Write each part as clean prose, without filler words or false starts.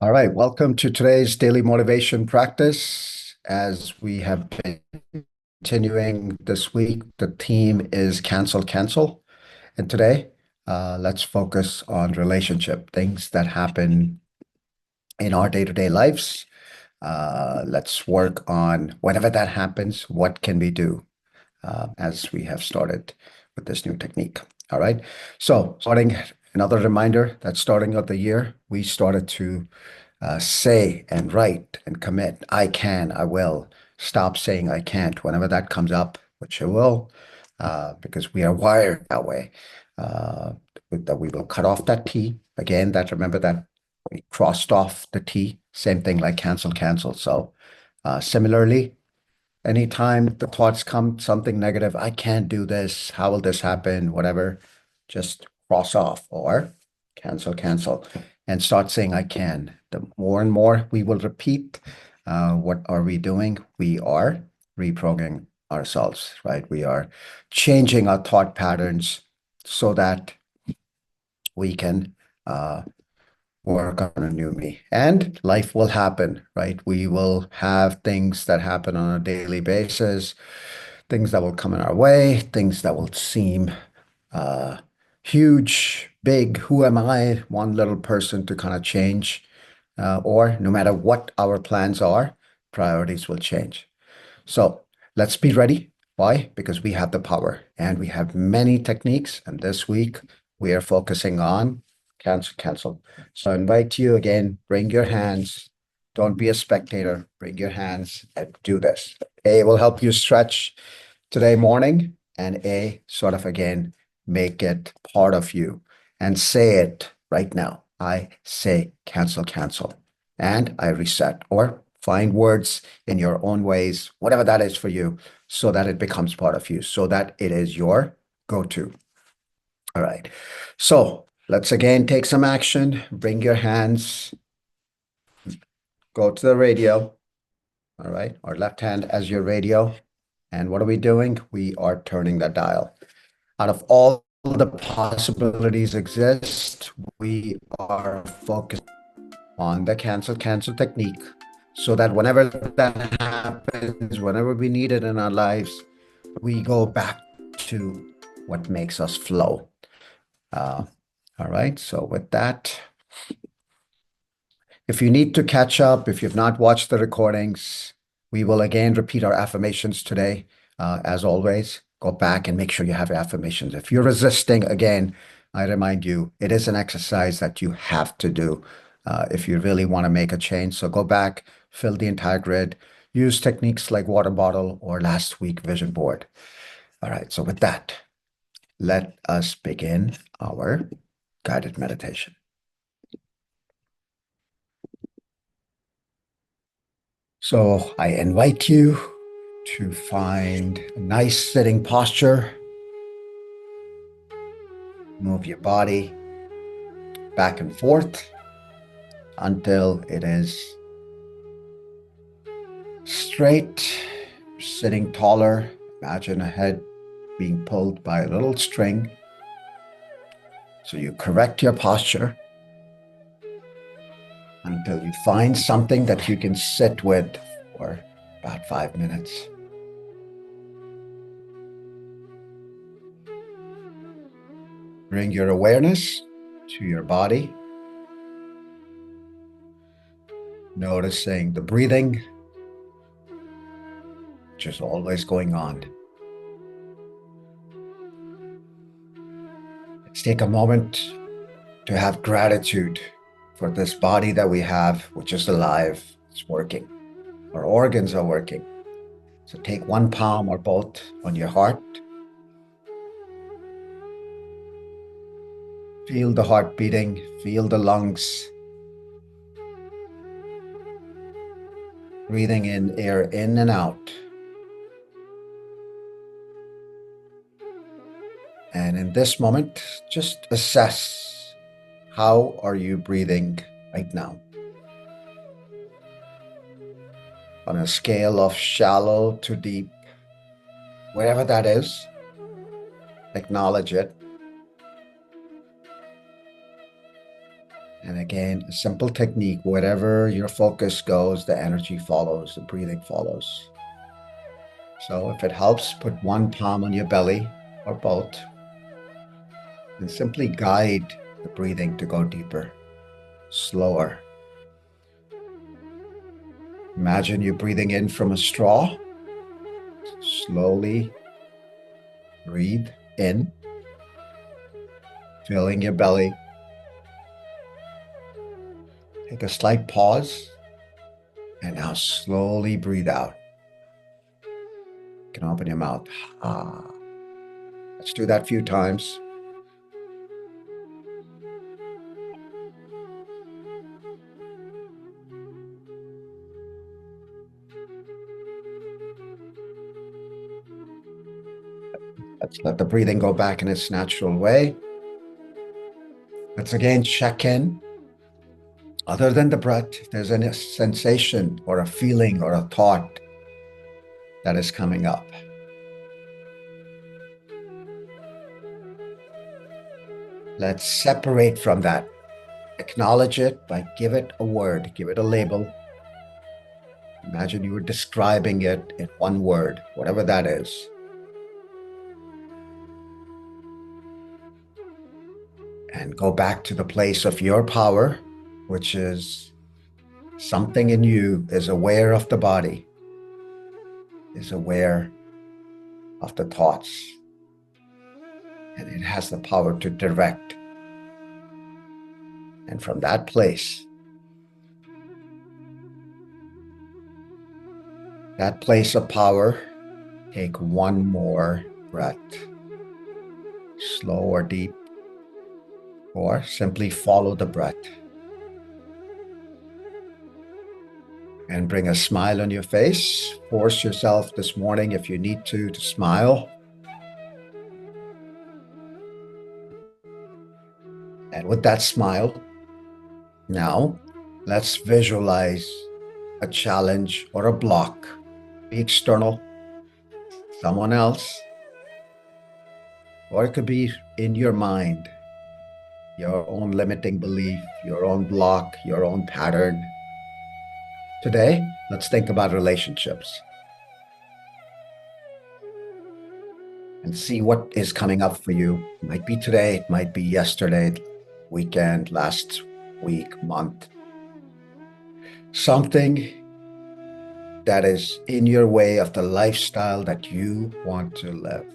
All right, welcome to today's daily motivation practice. As we have been continuing this week, the theme is cancel, cancel. And today, let's focus on relationship, things that happen in our day-to-day lives. Let's work on whenever that happens, what can we do as we have started with this new technique. All right. So starting another reminder that starting of the year, we started to say and write and commit. I can, I will. Stop saying I can't whenever that comes up, which it will, because we are wired that way. Uh, that we will cut off that T. Again, that remember that we crossed off the T. Same thing like cancel, cancel. So similarly, anytime the thoughts come something negative, I can't do this, how will this happen, whatever, just cross off or cancel, cancel, and start saying I can. The more and more we will repeat, what are we doing? We are reprogramming ourselves, right? We are changing our thought patterns so that we can work on a new me. And life will happen, right? We will have things that happen on a daily basis, things that will come in our way, things that will seem uh, huge, big. Who am I? One little person to kind of change. Or no matter what our plans are, priorities will change. So let's be ready. Why? Because we have the power and we have many techniques. And this week we are focusing on cancel, cancel. So I invite you again, bring your hands. Don't be a spectator. Bring your hands and do this. A will help you stretch today morning, and A sort of again make it part of you and say it right now. I say cancel, cancel, and I reset or find words in your own ways, whatever that is for you, so that it becomes part of you, so that it is your go-to. All right. So let's again take some action. Bring your hands, go to the radio. All right. Our left hand as your radio. And what are we doing? We are turning the dial. Out of all the possibilities exist, we are focused on the cancel cancel technique so that whenever that happens, whenever we need it in our lives, we go back to what makes us flow. Uh, all right. So with that, if you need to catch up, if you've not watched the recordings, we will again repeat our affirmations today. As always, go back and make sure you have your affirmations. If you're resisting, again, I remind you, it is an exercise that you have to do if you really want to make a change. So go back, fill the entire grid, use techniques like water bottle or last week vision board. All right, so with that, let us begin our guided meditation. So I invite you to find a nice sitting posture. Move your body back and forth until it is straight, sitting taller. Imagine a head being pulled by a little string. So you correct your posture until you find something that you can sit with for about 5 minutes. Bring your awareness to your body, noticing the breathing, which is always going on. Let's take a moment to have gratitude for this body that we have, which is alive, it's working. Our organs are working. So take one palm or both on your heart. Feel the heart beating, feel the lungs. Breathing in air in and out. And in this moment, just assess, how are you breathing right now? On a scale of shallow to deep, wherever that is, acknowledge it. And again, a simple technique, wherever your focus goes, the energy follows, the breathing follows. So if it helps, put one palm on your belly or both and simply guide the breathing to go deeper, slower. Imagine you breathing in from a straw. Slowly breathe in, filling your belly. Take a slight pause, and now slowly breathe out. You can open your mouth. Ah. Let's do that a few times. Let's let the breathing go back in its natural way. Let's again check in. Other than the breath, if there's any sensation or a feeling or a thought that is coming up. Let's separate from that. Acknowledge it by give it a word, give it a label. Imagine you were describing it in one word, whatever that is. And go back to the place of your power, which is something in you is aware of the body, is aware of the thoughts, and it has the power to direct. And from that place of power, take one more breath, slow or deep, or simply follow the breath. And bring a smile on your face. Force yourself this morning, if you need to smile. And with that smile, now let's visualize a challenge or a block, be external, someone else, or it could be in your mind, your own limiting belief, your own block, your own pattern. Today, let's think about relationships and see what is coming up for you. It might be today, it might be yesterday, weekend, last week, month. Something that is in your way of the lifestyle that you want to live.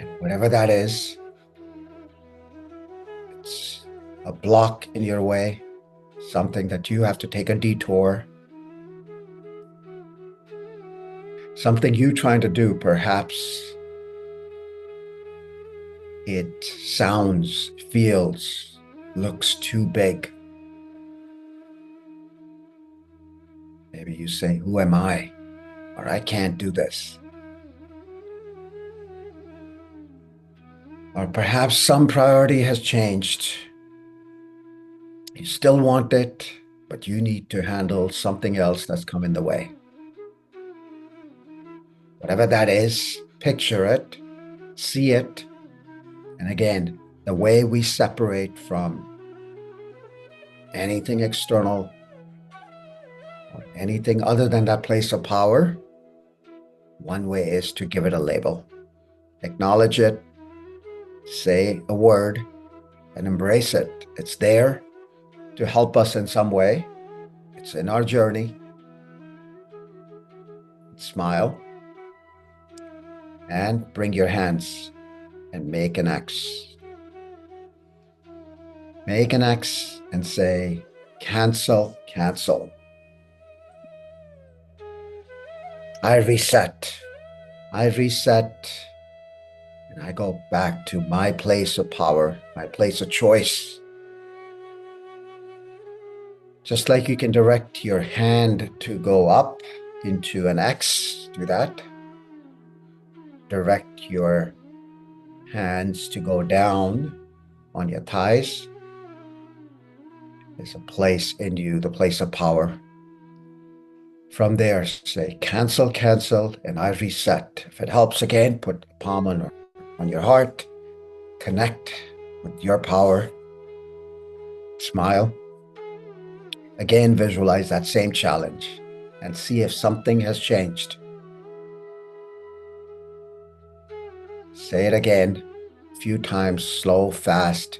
And whatever that is, it's a block in your way, something that you have to take a detour, something you trying to do, perhaps it sounds, feels, looks too big. Maybe you say, who am I? Or I can't do this. Or perhaps some priority has changed. You still want it, but you need to handle something else that's come in the way. Whatever that is, picture it, see it. And again, the way we separate from anything external or anything other than that place of power, one way is to give it a label. Acknowledge it, say a word, and embrace it. It's there to help us in some way. It's in our journey. Smile and bring your hands and make an X. Make an X and say, cancel, cancel. I reset. I reset. And I go back to my place of power, my place of choice. Just like you can direct your hand to go up into an X, do that. Direct your hands to go down on your thighs. There's a place in you, the place of power. From there, say cancel, cancel, and I reset. If it helps again, put a palm on your heart, connect with your power, smile. Again, visualize that same challenge and see if something has changed. Say it again, a few times, slow, fast.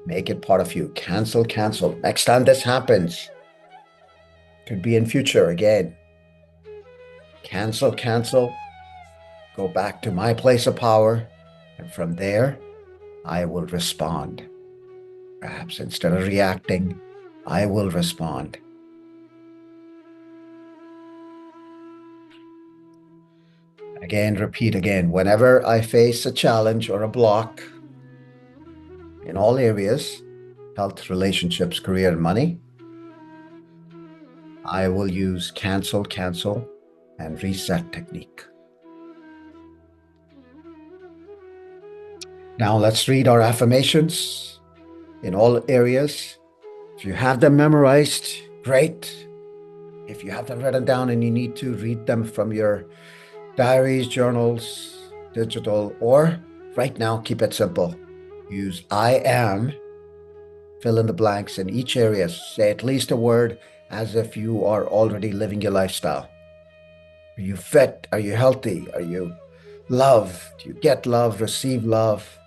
Make it part of you. Cancel, cancel. Next time this happens, could be in future again. Cancel, cancel. Go back to my place of power. And from there, I will respond. Perhaps instead of reacting, I will respond. Again, repeat again. Whenever I face a challenge or a block in all areas, health, relationships, career, and money, I will use cancel, cancel, and reset technique. Now let's read our affirmations in all areas. If you have them memorized, great. If you have them written down and you need to read them from your diaries, journals, digital, or right now, keep it simple. Use I am, fill in the blanks in each area. Say at least a word as if you are already living your lifestyle. Are you fit? Are you healthy? Are you loved? Do you get love, receive love?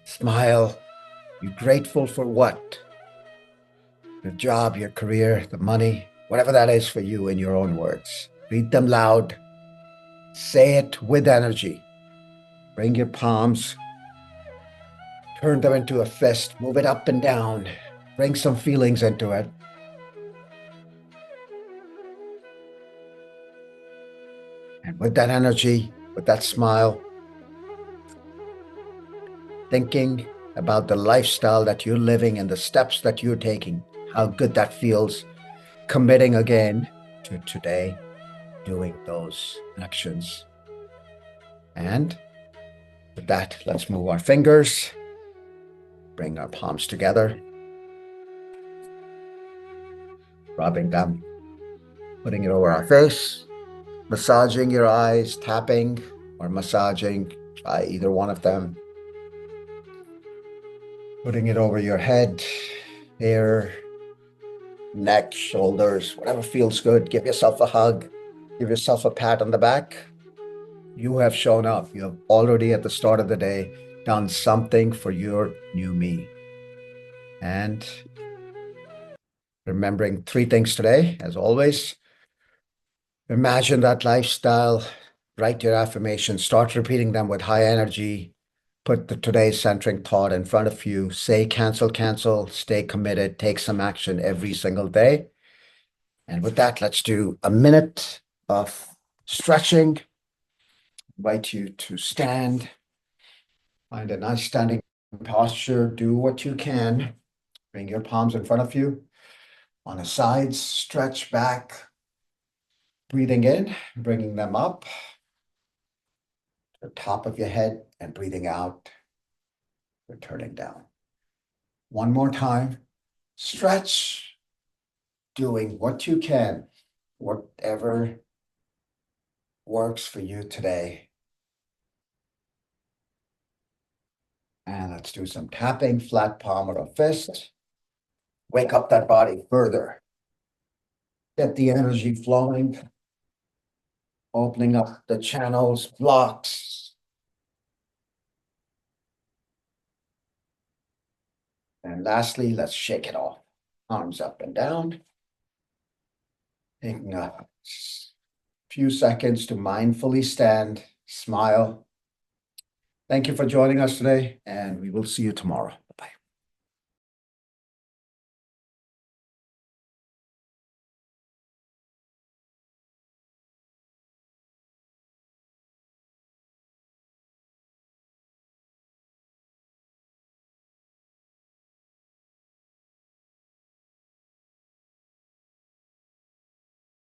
Smile. You grateful for what? Your job, your career, the money, whatever that is for you in your own words. Read them loud. Say it with energy. Bring your palms. Turn them into a fist. Move it up and down. Bring some feelings into it. And with that energy, with that smile, thinking about the lifestyle that you're living and the steps that you're taking, how good that feels, committing again to today, doing those actions. And with that, let's move our fingers, bring our palms together, rubbing them, putting it over our face, massaging your eyes, tapping or massaging, try either one of them. Putting it over your head, hair, neck, shoulders, whatever feels good. Give yourself a hug. Give yourself a pat on the back. You have shown up. You have already at the start of the day done something for your new me. And remembering 3 things today, as always. Imagine that lifestyle. Write your affirmations. Start repeating them with high energy. Put the today's centering thought in front of you. Say cancel, cancel. Stay committed. Take some action every single day. And with that, let's do a minute of stretching. Invite you to stand. Find a nice standing posture. Do what you can. Bring your palms in front of you. On the sides, stretch back. Breathing in, bringing them up to the top of your head and breathing out, returning down. One more time. Stretch, doing what you can, whatever works for you today. And let's do some tapping, flat palm or a fist. Wake up that body further. Get the energy flowing, opening up the channels, blocks. And lastly, let's shake it off. Arms up and down. Taking a few seconds to mindfully stand, smile. Thank you for joining us today, and we will see you tomorrow.